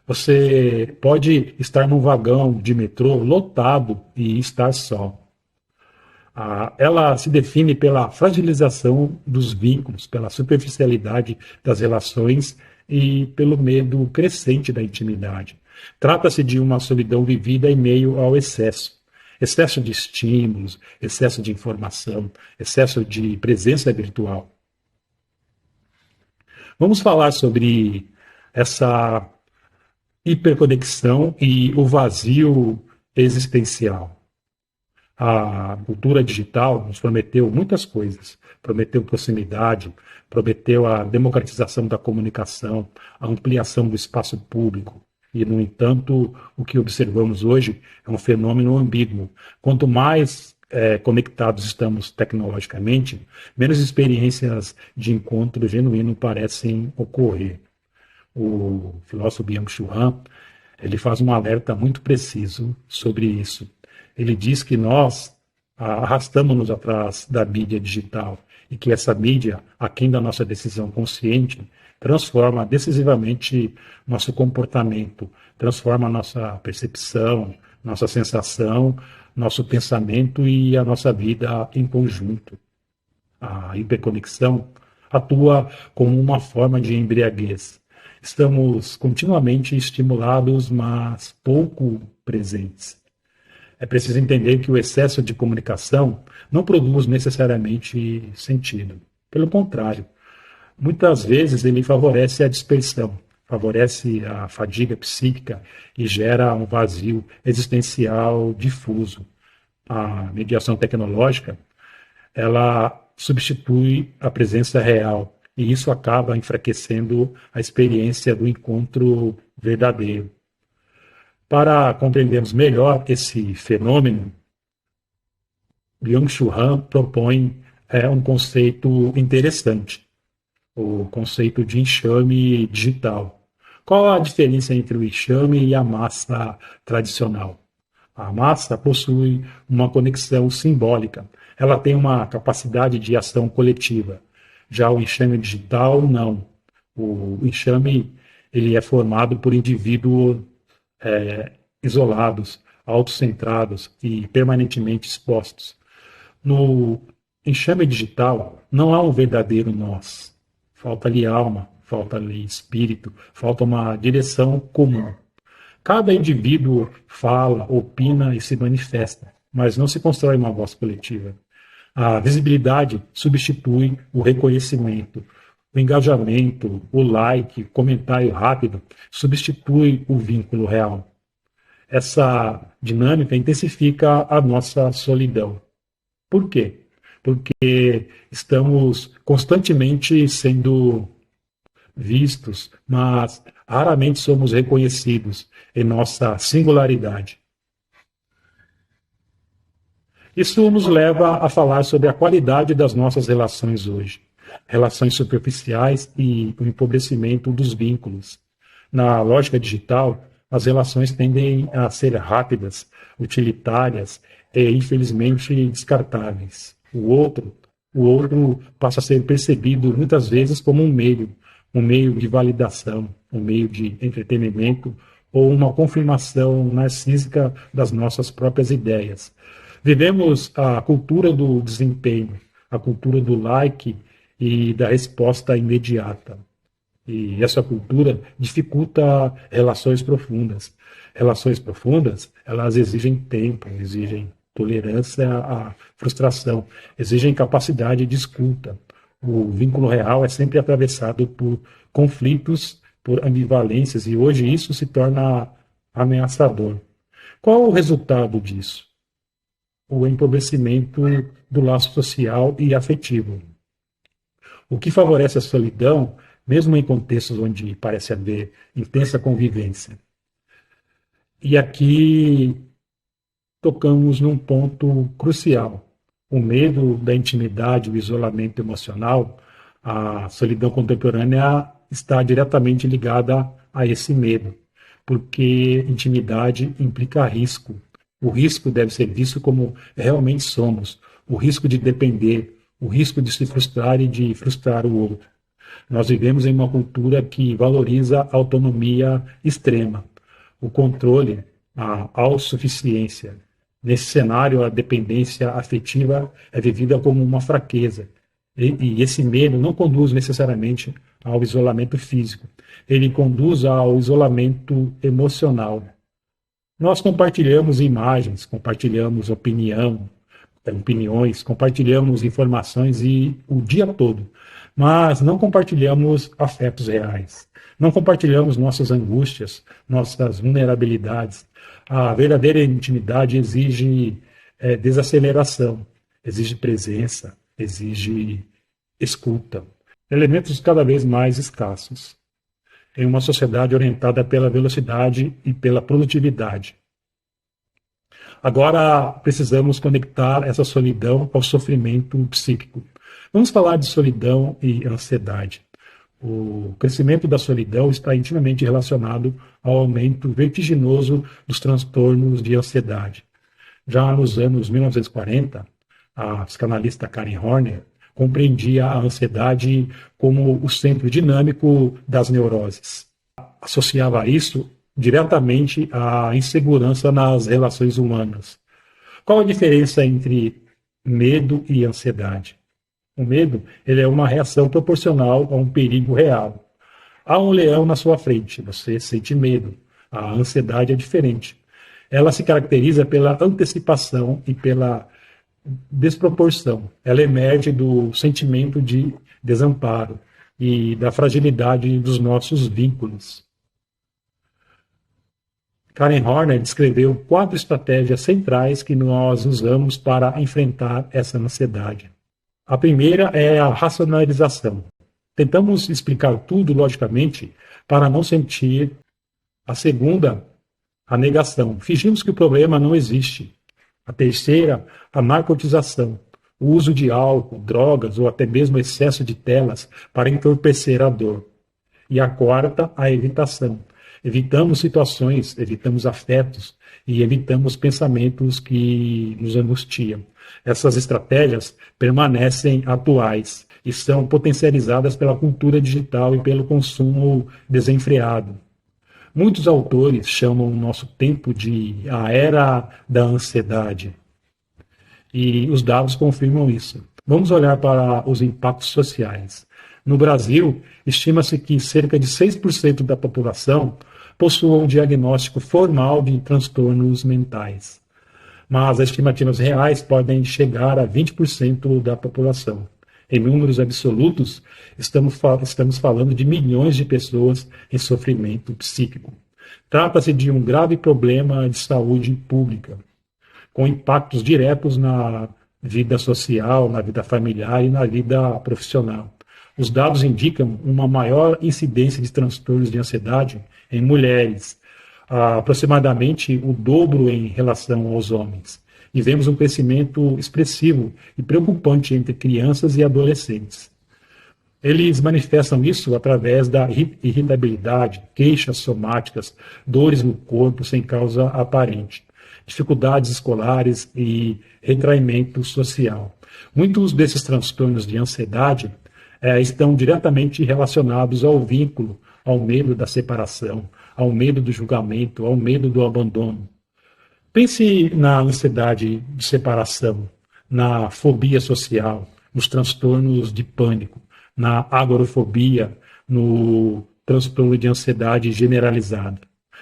Você pode estar num vagão de metrô lotado e estar só. Ela se define pela fragilização dos vínculos, pela superficialidade das relações e pelo medo crescente da intimidade. Trata-se de uma solidão vivida em meio ao excesso. Excesso de estímulos, excesso de informação, excesso de presença virtual. Vamos falar sobre essa hiperconexão e o vazio existencial. A cultura digital nos prometeu muitas coisas. Prometeu proximidade, prometeu a democratização da comunicação, a ampliação do espaço público. E, no entanto, o que observamos hoje é um fenômeno ambíguo. Quanto mais conectados estamos tecnologicamente, menos experiências de encontro genuíno parecem ocorrer. O filósofo Byung-Chul Han, ele faz um alerta muito preciso sobre isso. Ele diz que nós arrastamos-nos atrás da mídia digital e que essa mídia, aquém da nossa decisão consciente, transforma decisivamente nosso comportamento, transforma nossa percepção, nossa sensação, nosso pensamento e a nossa vida em conjunto. A hiperconexão atua como uma forma de embriaguez. Estamos continuamente estimulados, mas pouco presentes. É preciso entender que o excesso de comunicação não produz necessariamente sentido. Pelo contrário, muitas vezes ele favorece a dispersão, favorece a fadiga psíquica e gera um vazio existencial difuso. A mediação tecnológica, ela substitui a presença real e isso acaba enfraquecendo a experiência do encontro verdadeiro. Para compreendermos melhor esse fenômeno, Byung-Chul Han propõe um conceito interessante, o conceito de enxame digital. Qual a diferença entre o enxame e a massa tradicional? A massa possui uma conexão simbólica, ela tem uma capacidade de ação coletiva. Já o enxame digital, não. O enxame ele é formado por indivíduos isolados, autocentrados e permanentemente expostos. No enxame digital, não há um verdadeiro nós. Falta-lhe alma, falta-lhe espírito, falta uma direção comum. Cada indivíduo fala, opina e se manifesta, mas não se constrói uma voz coletiva. A visibilidade substitui o reconhecimento. O engajamento, o like, o comentário rápido substitui o vínculo real. Essa dinâmica intensifica a nossa solidão. Por quê? Porque estamos constantemente sendo vistos, mas raramente somos reconhecidos em nossa singularidade. Isso nos leva a falar sobre a qualidade das nossas relações hoje. Relações superficiais e o empobrecimento dos vínculos. Na lógica digital, as relações tendem a ser rápidas, utilitárias e, infelizmente, descartáveis. O outro passa a ser percebido muitas vezes como um meio de validação, um meio de entretenimento ou uma confirmação narcísica das nossas próprias ideias. Vivemos a cultura do desempenho, a cultura do like e da resposta imediata. E essa cultura dificulta relações profundas. Relações profundas, elas exigem tempo, exigem tolerância à frustração, exigem capacidade de escuta. O vínculo real é sempre atravessado por conflitos, por ambivalências, e hoje isso se torna ameaçador. Qual o resultado disso? O empobrecimento do laço social e afetivo. O que favorece a solidão, mesmo em contextos onde parece haver intensa convivência. E aqui tocamos num ponto crucial. O medo da intimidade, o isolamento emocional, a solidão contemporânea está diretamente ligada a esse medo, porque intimidade implica risco. O risco deve ser visto como realmente somos, o risco de depender, o risco de se frustrar e de frustrar o outro. Nós vivemos em uma cultura que valoriza a autonomia extrema, o controle, a autossuficiência. Nesse cenário, a dependência afetiva é vivida como uma fraqueza. E esse medo não conduz necessariamente ao isolamento físico, ele conduz ao isolamento emocional. Nós compartilhamos imagens, compartilhamos opiniões, compartilhamos informações e o dia todo, mas não compartilhamos afetos reais. Não compartilhamos nossas angústias, nossas vulnerabilidades. A verdadeira intimidade exige desaceleração, exige presença, exige escuta. Elementos cada vez mais escassos em uma sociedade orientada pela velocidade e pela produtividade. Agora precisamos conectar essa solidão ao sofrimento psíquico. Vamos falar de solidão e ansiedade. O crescimento da solidão está intimamente relacionado ao aumento vertiginoso dos transtornos de ansiedade. Já nos anos 1940, a psicanalista Karen Horner compreendia a ansiedade como o centro dinâmico das neuroses. Associava isso diretamente à insegurança nas relações humanas. Qual a diferença entre medo e ansiedade? O medo, ele é uma reação proporcional a um perigo real. Há um leão na sua frente, você sente medo. A ansiedade é diferente. Ela se caracteriza pela antecipação e pela desproporção. Ela emerge do sentimento de desamparo e da fragilidade dos nossos vínculos. Karen Horner descreveu 4 estratégias centrais que nós usamos para enfrentar essa ansiedade. A primeira é a racionalização. Tentamos explicar tudo logicamente para não sentir. A segunda, a negação. Fingimos que o problema não existe. A terceira, a narcotização. O uso de álcool, drogas ou até mesmo excesso de telas para entorpecer a dor. E a quarta, a evitação. Evitamos situações, evitamos afetos e evitamos pensamentos que nos angustiam. Essas estratégias permanecem atuais e são potencializadas pela cultura digital e pelo consumo desenfreado. Muitos autores chamam o nosso tempo de a era da ansiedade. E os dados confirmam isso. Vamos olhar para os impactos sociais. No Brasil, estima-se que cerca de 6% da população possua um diagnóstico formal de transtornos mentais. Mas as estimativas reais podem chegar a 20% da população. Em números absolutos, estamos falando de milhões de pessoas em sofrimento psíquico. Trata-se de um grave problema de saúde pública, com impactos diretos na vida social, na vida familiar e na vida profissional. Os dados indicam uma maior incidência de transtornos de ansiedade em mulheres, aproximadamente o dobro em relação aos homens. E vemos um crescimento expressivo e preocupante entre crianças e adolescentes. Eles manifestam isso através da irritabilidade, queixas somáticas, dores no corpo sem causa aparente, dificuldades escolares e retraimento social. Muitos desses transtornos de ansiedade estão diretamente relacionados ao vínculo, ao medo da separação, ao medo do julgamento, ao medo do abandono. Pense na ansiedade de separação, na fobia social, nos transtornos de pânico, na agorafobia, no transtorno de ansiedade generalizada.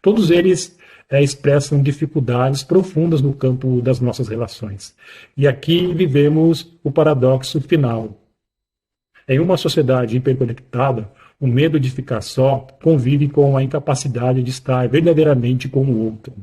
Todos eles expressam dificuldades profundas no campo das nossas relações. E aqui vivemos o paradoxo final. Em uma sociedade hiperconectada, o medo de ficar só convive com a incapacidade de estar verdadeiramente com o outro.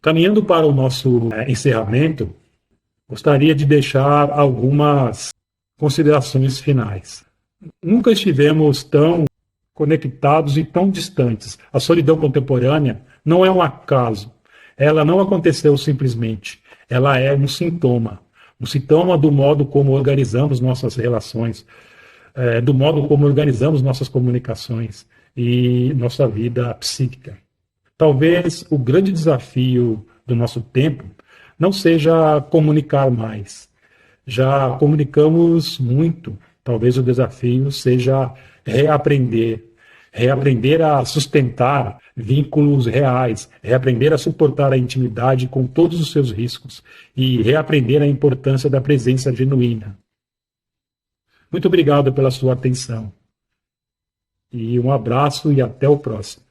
Caminhando para o nosso encerramento, gostaria de deixar algumas considerações finais. Nunca estivemos tão conectados e tão distantes. A solidão contemporânea não é um acaso. Ela não aconteceu simplesmente. Ela é um sintoma do modo como organizamos nossas relações, do modo como organizamos nossas comunicações e nossa vida psíquica. Talvez o grande desafio do nosso tempo não seja comunicar mais. Já comunicamos muito. Talvez o desafio seja reaprender. Reaprender a sustentar vínculos reais, reaprender a suportar a intimidade com todos os seus riscos e reaprender a importância da presença genuína. Muito obrigado pela sua atenção. E um abraço e até o próximo.